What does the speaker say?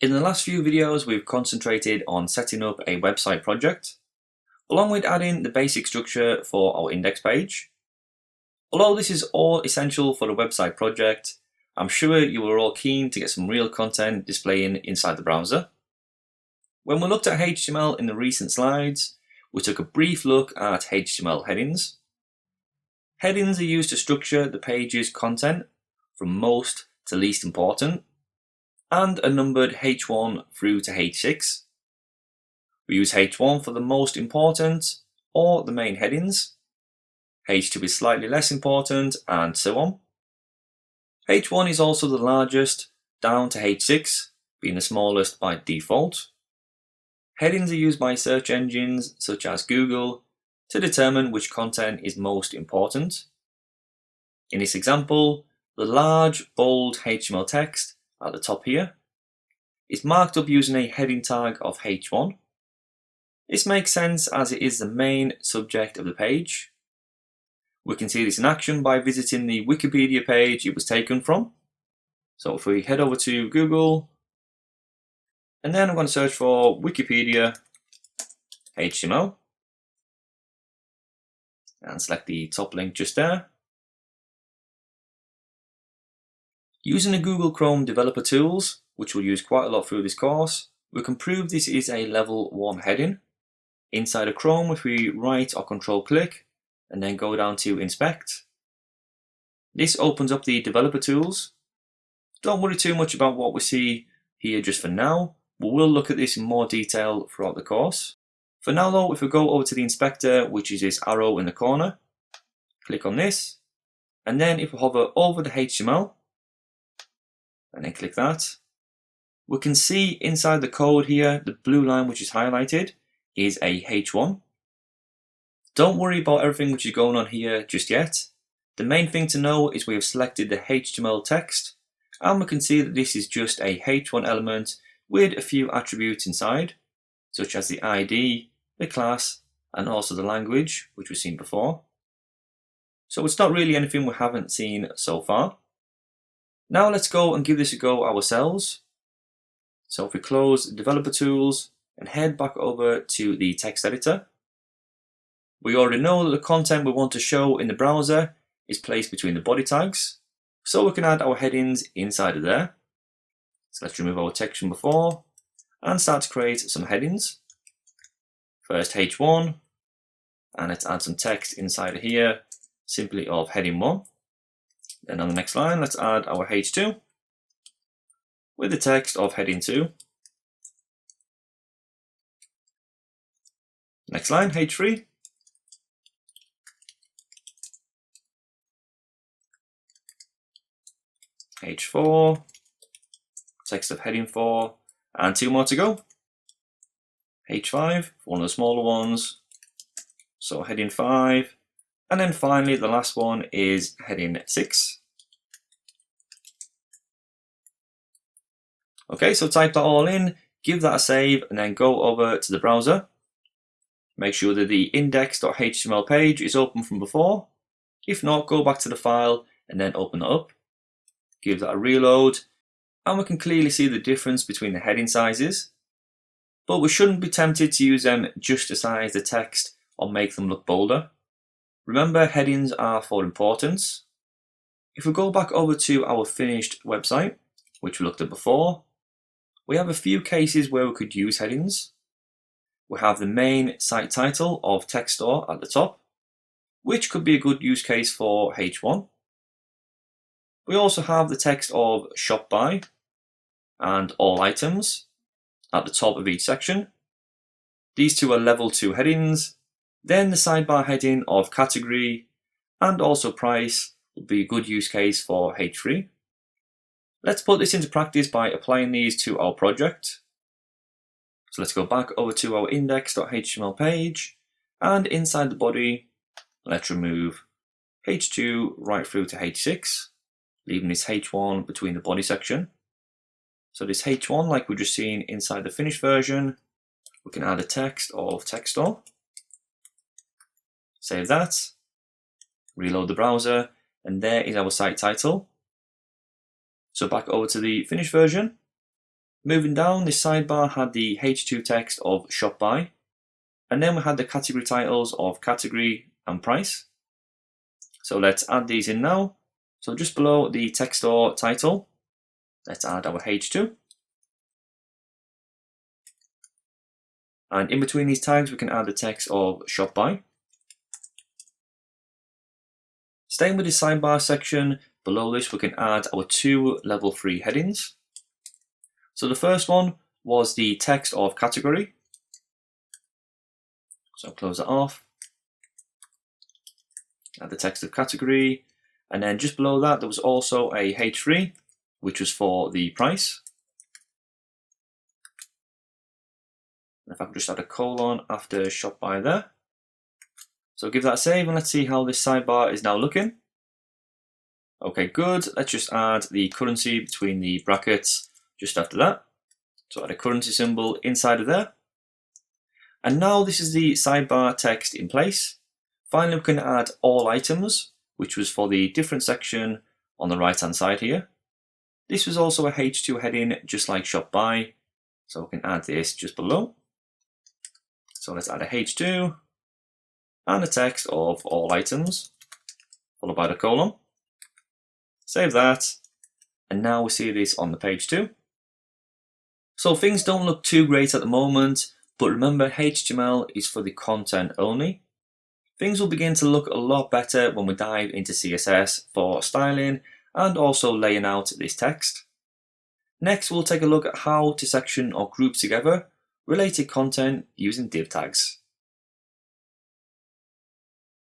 In the last few videos, we've concentrated on setting up a website project, along with adding the basic structure for our index page. Although this is all essential for the website project, I'm sure you are all keen to get some real content displaying inside the browser. When we looked at HTML in the recent slides, we took a brief look at HTML headings. Headings are used to structure the page's content from most to least important, and are numbered H1 through to H6. We use H1 for the most important or the main headings. H2 is slightly less important, and so on. H1 is also the largest, down to H6 being the smallest by default. Headings are used by search engines such as Google to determine which content is most important. In this example, the large, bold HTML text at the top here is marked up using a heading tag of H1. This makes sense as it is the main subject of the page. We can see this in action by visiting the Wikipedia page it was taken from. So if we head over to Google, and then I'm going to search for Wikipedia HTML, and select the top link just there. Using the Google Chrome developer tools, which we'll use quite a lot through this course, we can prove this is a level 1 heading. Inside of Chrome, if we right or control click and then go down to inspect, this opens up the developer tools. Don't worry too much about what we see here just for now, but we'll look at this in more detail throughout the course. For now though, if we go over to the inspector, which is this arrow in the corner, click on this, and then if we hover over the HTML, and then click that, we can see inside the code here, the blue line which is highlighted is a H1. Don't worry about everything which is going on here just yet. The main thing to know is we have selected the HTML text, and we can see that this is just a H1 element with a few attributes inside, such as the ID, the class, and also the language, which we've seen before. So it's not really anything we haven't seen so far. Now let's go and give this a go ourselves. So if we close developer tools and head back over to the text editor, we already know that the content we want to show in the browser is placed between the body tags, so we can add our headings inside of there. So let's remove our text from before and start to create some headings. First H1, and let's add some text inside of here, simply of heading 1. Then on the next line, let's add our H2 with the text of heading 2. Next line, H3. H4, text of heading 4, and 2 more to go. H5, one of the smaller ones, so heading 5, and then finally the last one is heading 6. Okay, so type that all in, give that a save, and then go over to the browser. Make sure that the index.html page is open from before. If not, go back to the file and then open it up. Give that a reload, and we can clearly see the difference between the heading sizes. But we shouldn't be tempted to use them just to size the text or make them look bolder. Remember, headings are for importance. If we go back over to our finished website, which we looked at before, we have a few cases where we could use headings. We have the main site title of text store at the top, which could be a good use case for H1. We also have the text of shop by and all items at the top of each section. These two are level 2 headings. Then the sidebar heading of category and also price would be a good use case for H3. Let's put this into practice by applying these to our project. So let's go back over to our index.html page, and inside the body, let's remove H2 right through to H6, leaving this H1 between the body section. So this H1, like we've just seen inside the finished version, we can add a text of text store. Save that, reload the browser, and there is our site title. So back over to the finished version, Moving down, this sidebar had the H2 text of shop by, and then we had the category titles of category and price. So let's add these in now. So just below the text store title, let's add our H2. And in between these tags, we can add the text of shop by. Staying with the sidebar section, below this we can add our 2 level 3 headings. So the first one was the text of category. So close that off. Add the text of category. And then just below that, there was also a H3, which was for the price. And if I could just add a colon after shop by there. So give that a save and let's see how this sidebar is now looking. Okay, good. Let's just add the currency between the brackets just after that. So add a currency symbol inside of there. And now this is the sidebar text in place. Finally, we can add all items, which was for the different section on the right hand side here. This was also a H2 heading, just like shop by. So we can add this just below. So let's add a H2 and a text of all items, followed by the colon. Save that. And now we see this on the page too. So things don't look too great at the moment, but remember HTML is for the content only. Things will begin to look a lot better when we dive into CSS for styling and also laying out this text. Next, we'll take a look at how to section or group together related content using div tags.